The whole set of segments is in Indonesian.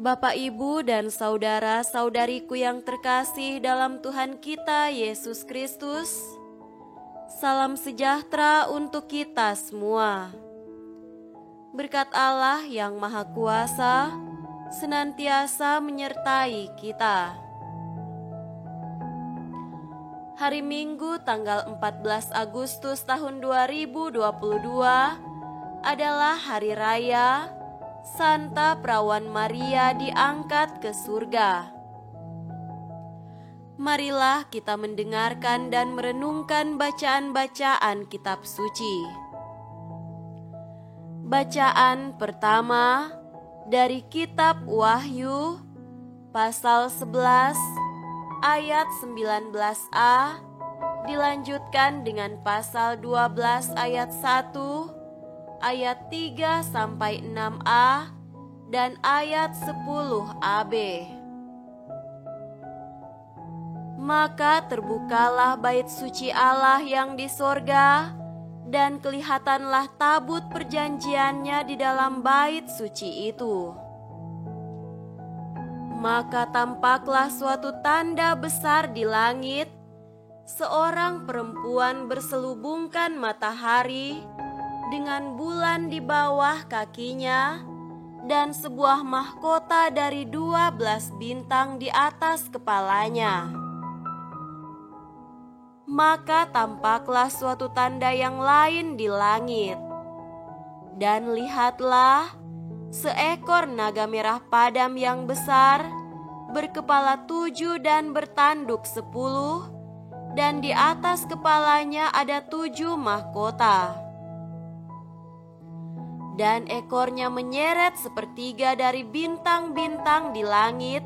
Bapak, Ibu, dan saudara-saudariku yang terkasih dalam Tuhan kita Yesus Kristus, salam sejahtera untuk kita semua. Berkat Allah yang Maha Kuasa senantiasa menyertai kita. Hari Minggu tanggal 14 Agustus tahun 2022 adalah Hari Raya Santa Perawan Maria diangkat ke surga. Marilah kita mendengarkan dan merenungkan bacaan-bacaan kitab suci. Bacaan pertama dari kitab Wahyu pasal 11 ayat 19a dilanjutkan dengan pasal 12 ayat 1, ayat 3 sampai 6a dan ayat 10ab. Maka terbukalah bait suci Allah yang di sorga, dan kelihatanlah tabut perjanjiannya di dalam bait suci itu. Maka tampaklah suatu tanda besar di langit, seorang perempuan berselubungkan matahari dengan bulan di bawah kakinya, dan sebuah mahkota dari 12 bintang di atas kepalanya. Maka tampaklah suatu tanda yang lain di langit, dan lihatlah, seekor naga merah padam yang besar, berkepala 7 dan bertanduk 10, dan di atas kepalanya ada 7 mahkota. Dan ekornya menyeret sepertiga dari bintang-bintang di langit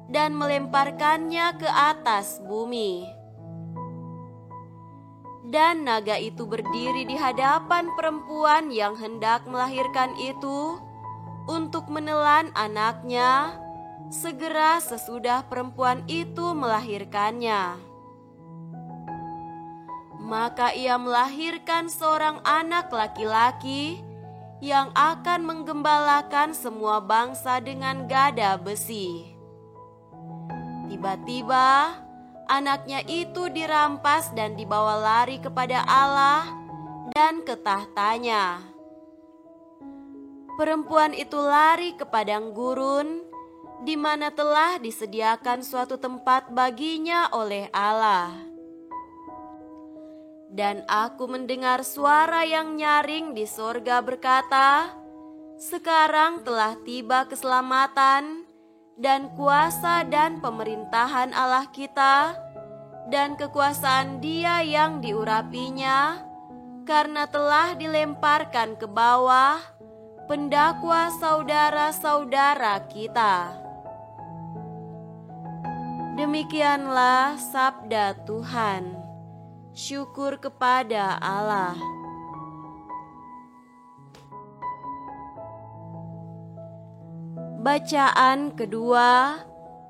dan melemparkannya ke atas bumi. Dan naga itu berdiri di hadapan perempuan yang hendak melahirkan itu untuk menelan anaknya segera sesudah perempuan itu melahirkannya. Maka ia melahirkan seorang anak laki-laki yang akan menggembalakan semua bangsa dengan gada besi. Tiba-tiba anaknya itu dirampas dan dibawa lari kepada Allah dan ke tahtanya. Perempuan itu lari ke padang gurun, di mana telah disediakan suatu tempat baginya oleh Allah. Dan aku mendengar suara yang nyaring di sorga berkata, "Sekarang telah tiba keselamatan dan kuasa dan pemerintahan Allah kita dan kekuasaan Dia yang diurapinya, karena telah dilemparkan ke bawah pendakwa saudara-saudara kita." Demikianlah sabda Tuhan. Syukur kepada Allah. Bacaan kedua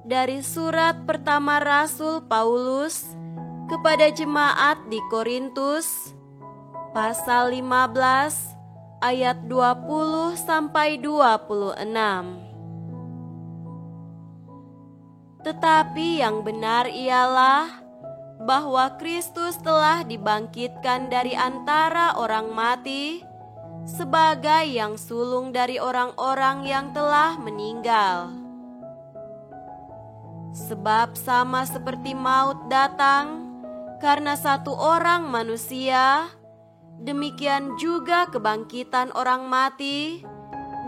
dari surat pertama Rasul Paulus kepada jemaat di Korintus, pasal 15 ayat 20 sampai 26. Tetapi yang benar ialah bahwa Kristus telah dibangkitkan dari antara orang mati sebagai yang sulung dari orang-orang yang telah meninggal. Sebab sama seperti maut datang karena satu orang manusia, demikian juga kebangkitan orang mati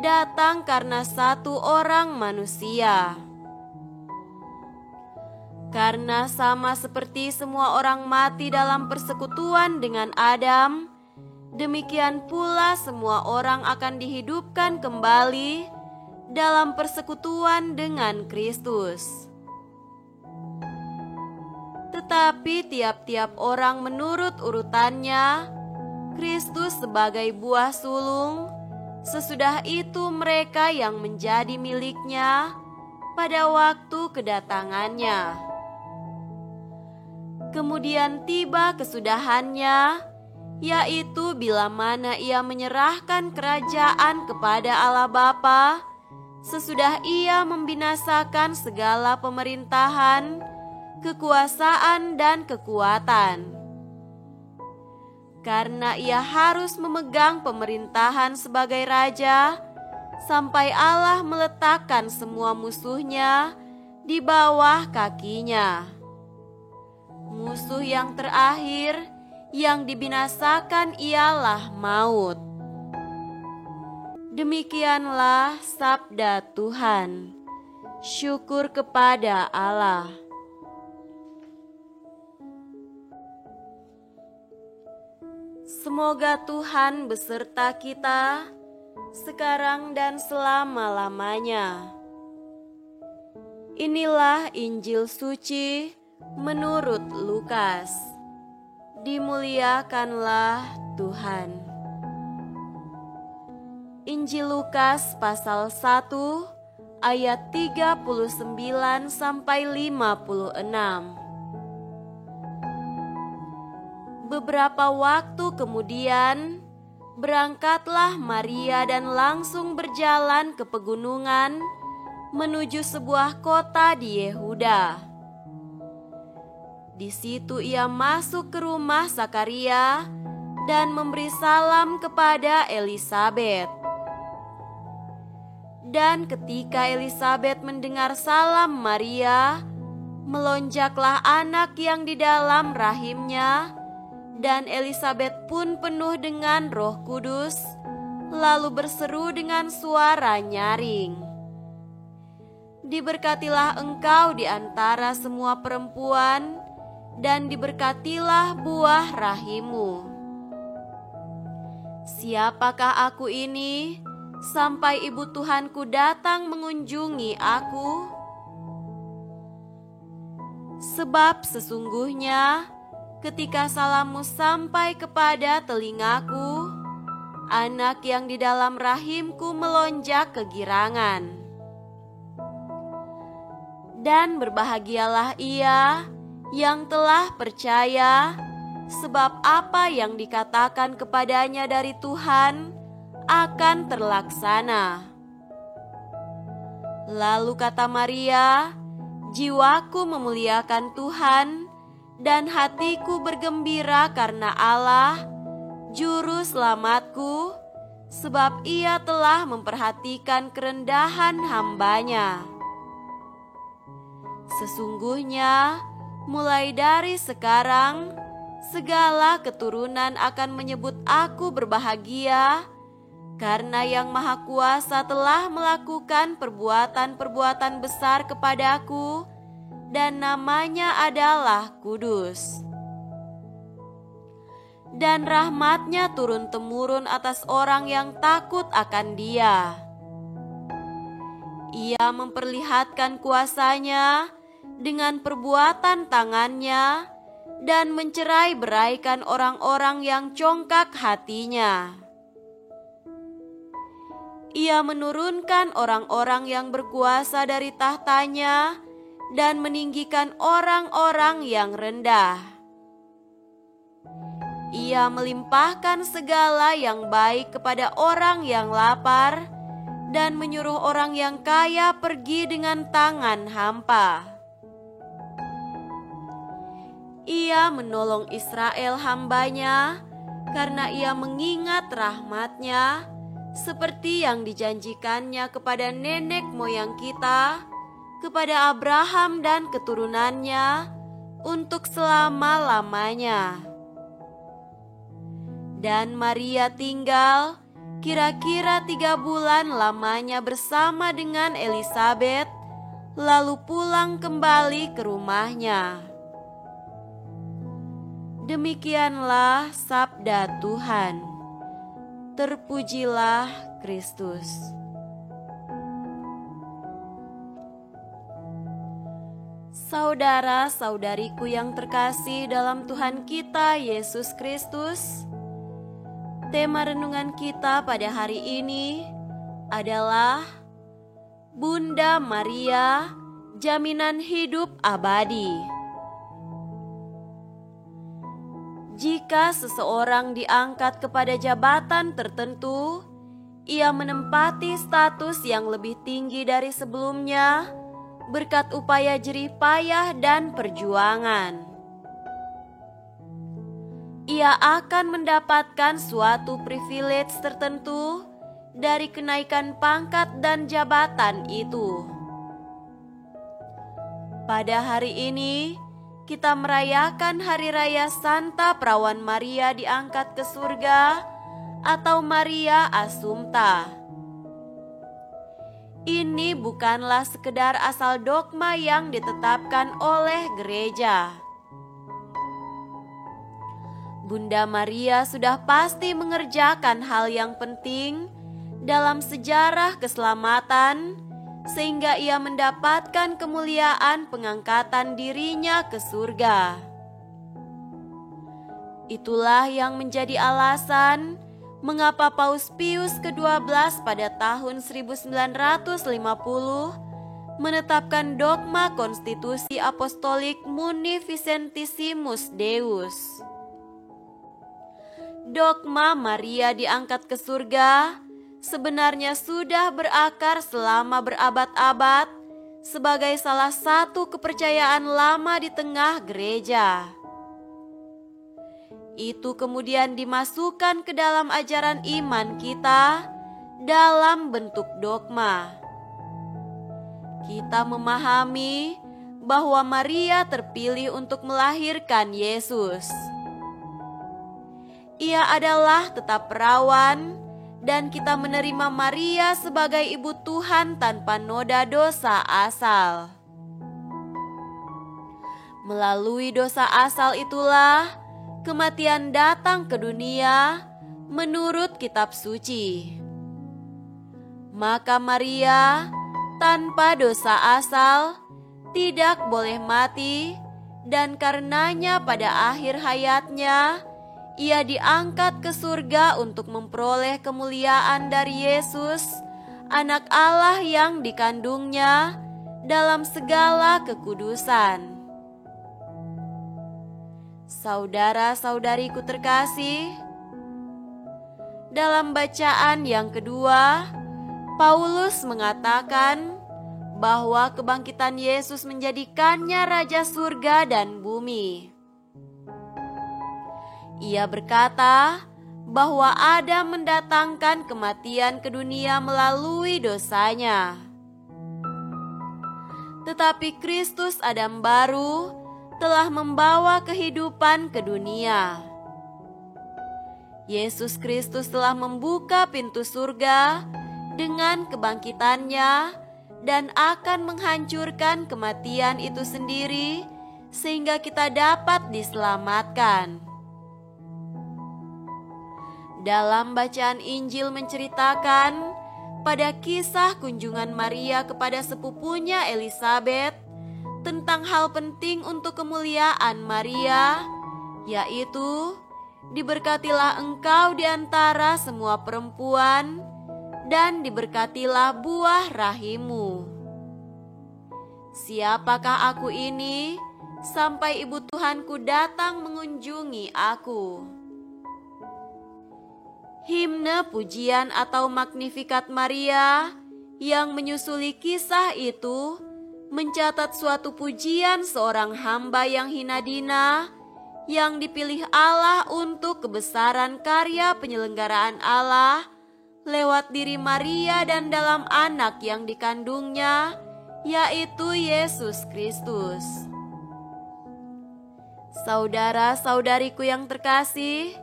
datang karena satu orang manusia. Karena sama seperti semua orang mati dalam persekutuan dengan Adam, demikian pula semua orang akan dihidupkan kembali dalam persekutuan dengan Kristus. Tetapi tiap-tiap orang menurut urutannya, Kristus sebagai buah sulung, sesudah itu mereka yang menjadi miliknya pada waktu kedatangannya. Kemudian tiba kesudahannya, yaitu bila mana ia menyerahkan kerajaan kepada Allah Bapa sesudah Ia membinasakan segala pemerintahan, kekuasaan, dan kekuatan. Karena Ia harus memegang pemerintahan sebagai raja, sampai Allah meletakkan semua musuhnya di bawah kakinya. Musuh yang terakhir yang dibinasakan ialah maut. Demikianlah sabda Tuhan. Syukur kepada Allah. Semoga Tuhan beserta kita sekarang dan selama-lamanya. Inilah Injil suci menurut Lukas. Dimuliakanlah Tuhan. Injil Lukas pasal 1 ayat 39 sampai 56. Beberapa waktu kemudian, berangkatlah Maria dan langsung berjalan ke pegunungan menuju sebuah kota di Yehuda. Di situ ia masuk ke rumah Zakaria dan memberi salam kepada Elisabet. Dan ketika Elisabet mendengar salam Maria, melonjaklah anak yang di dalam rahimnya, dan Elisabet pun penuh dengan Roh Kudus, lalu berseru dengan suara nyaring, "Diberkatilah engkau di antara semua perempuan, dan diberkatilah buah rahimmu. Siapakah aku ini, sampai ibu Tuhanku datang mengunjungi aku? Sebab sesungguhnya ketika salammu sampai kepada telingaku, anak yang di dalam rahimku melonjak kegirangan. Dan berbahagialah ia yang telah percaya, sebab apa yang dikatakan kepadanya dari Tuhan akan terlaksana." Lalu kata Maria, "Jiwaku memuliakan Tuhan, dan hatiku bergembira karena Allah, Juru Selamatku, sebab Ia telah memperhatikan kerendahan hamba-Nya. Sesungguhnya, mulai dari sekarang, segala keturunan akan menyebut aku berbahagia, karena Yang Maha Kuasa telah melakukan perbuatan-perbuatan besar kepadaku, dan namanya adalah kudus. Dan rahmat-Nya turun-temurun atas orang yang takut akan Dia. Ia memperlihatkan kuasa-Nya dengan perbuatan tangan-Nya, dan mencerai-beraikan orang-orang yang congkak hatinya. Ia menurunkan orang-orang yang berkuasa dari tahtanya, dan meninggikan orang-orang yang rendah. Ia melimpahkan segala yang baik kepada orang yang lapar, dan menyuruh orang yang kaya pergi dengan tangan hampa. Ia menolong Israel hamba-Nya, karena Ia mengingat rahmat-Nya, seperti yang dijanjikan-Nya kepada nenek moyang kita, kepada Abraham dan keturunannya, untuk selama-lamanya." Dan Maria tinggal kira-kira 3 bulan lamanya bersama dengan Elisabet, lalu pulang kembali ke rumahnya. Demikianlah sabda Tuhan. Terpujilah Kristus. Saudara-saudariku yang terkasih dalam Tuhan kita Yesus Kristus, tema renungan kita pada hari ini adalah Bunda Maria, jaminan hidup abadi. Jika seseorang diangkat kepada jabatan tertentu, ia menempati status yang lebih tinggi dari sebelumnya berkat upaya jerih payah dan perjuangan. Ia akan mendapatkan suatu privilege tertentu dari kenaikan pangkat dan jabatan itu. Pada hari ini, kita merayakan Hari Raya Santa Perawan Maria diangkat ke surga atau Maria Assumpta. Ini bukanlah sekedar asal dogma yang ditetapkan oleh gereja. Bunda Maria sudah pasti mengerjakan hal yang penting dalam sejarah keselamatan, sehingga ia mendapatkan kemuliaan pengangkatan dirinya ke surga. Itulah yang menjadi alasan mengapa Paus Pius ke-12 pada tahun 1950 menetapkan dogma konstitusi apostolik Munificentissimus Deus. Dogma Maria diangkat ke surga sebenarnya sudah berakar selama berabad-abad sebagai salah satu kepercayaan lama di tengah gereja. Itu kemudian dimasukkan ke dalam ajaran iman kita dalam bentuk dogma. Kita memahami bahwa Maria terpilih untuk melahirkan Yesus. Ia adalah tetap perawan, dan kita menerima Maria sebagai ibu Tuhan tanpa noda dosa asal. Melalui dosa asal itulah kematian datang ke dunia menurut kitab suci. Maka Maria tanpa dosa asal tidak boleh mati, dan karenanya pada akhir hayatnya ia diangkat ke surga untuk memperoleh kemuliaan dari Yesus, Anak Allah yang dikandungnya dalam segala kekudusan. Saudara-saudariku terkasih, dalam bacaan yang kedua, Paulus mengatakan bahwa kebangkitan Yesus menjadikannya Raja Surga dan bumi. Ia berkata bahwa Adam mendatangkan kematian ke dunia melalui dosanya. Tetapi Kristus Adam baru telah membawa kehidupan ke dunia. Yesus Kristus telah membuka pintu surga dengan kebangkitannya dan akan menghancurkan kematian itu sendiri sehingga kita dapat diselamatkan. Dalam bacaan Injil menceritakan pada kisah kunjungan Maria kepada sepupunya Elizabeth tentang hal penting untuk kemuliaan Maria, yaitu diberkatilah engkau di antara semua perempuan dan diberkatilah buah rahimmu. Siapakah aku ini sampai ibu Tuhanku datang mengunjungi aku? Himne pujian atau Magnificat Maria yang menyusuli kisah itu mencatat suatu pujian seorang hamba yang hina dina yang dipilih Allah untuk kebesaran karya penyelenggaraan Allah lewat diri Maria dan dalam anak yang dikandungnya, yaitu Yesus Kristus. Saudara-saudariku yang terkasih,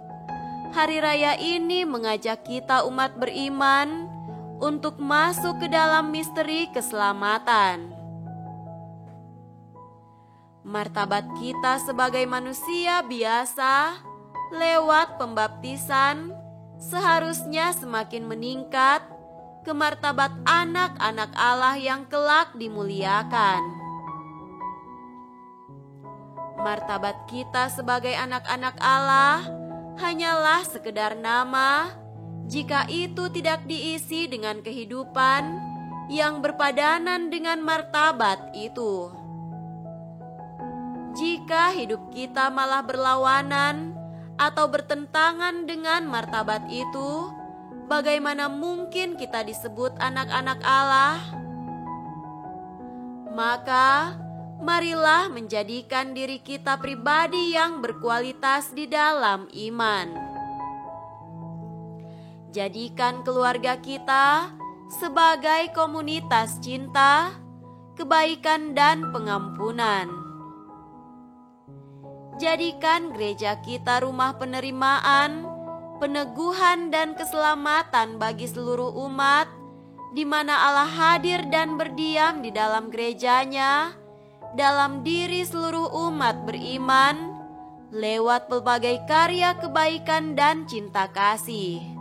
hari raya ini mengajak kita umat beriman untuk masuk ke dalam misteri keselamatan. Martabat kita sebagai manusia biasa lewat pembaptisan seharusnya semakin meningkat ke martabat anak-anak Allah yang kelak dimuliakan. Martabat kita sebagai anak-anak Allah hanyalah sekedar nama jika itu tidak diisi dengan kehidupan yang berpadanan dengan martabat itu. Jika hidup kita malah berlawanan atau bertentangan dengan martabat itu, bagaimana mungkin kita disebut anak-anak Allah? Maka, marilah menjadikan diri kita pribadi yang berkualitas di dalam iman. Jadikan keluarga kita sebagai komunitas cinta, kebaikan, dan pengampunan. Jadikan gereja kita rumah penerimaan, peneguhan, dan keselamatan bagi seluruh umat, di mana Allah hadir dan berdiam di dalam gerejanya, dalam diri seluruh umat beriman, lewat pelbagai karya kebaikan dan cinta kasih.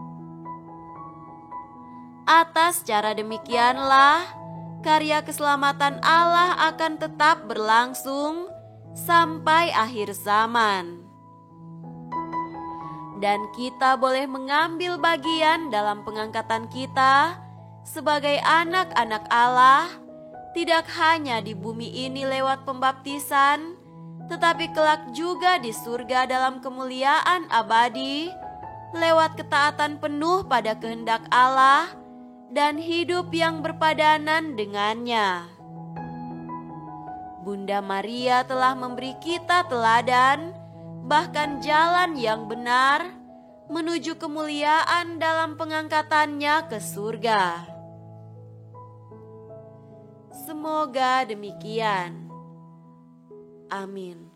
Atas cara demikianlah, karya keselamatan Allah akan tetap berlangsung sampai akhir zaman. Dan kita boleh mengambil bagian dalam pengangkatan kita sebagai anak-anak Allah, tidak hanya di bumi ini lewat pembaptisan, tetapi kelak juga di surga dalam kemuliaan abadi, lewat ketaatan penuh pada kehendak Allah dan hidup yang berpadanan dengannya. Bunda Maria telah memberi kita teladan, bahkan jalan yang benar, menuju kemuliaan dalam pengangkatannya ke surga. Semoga demikian. Amin.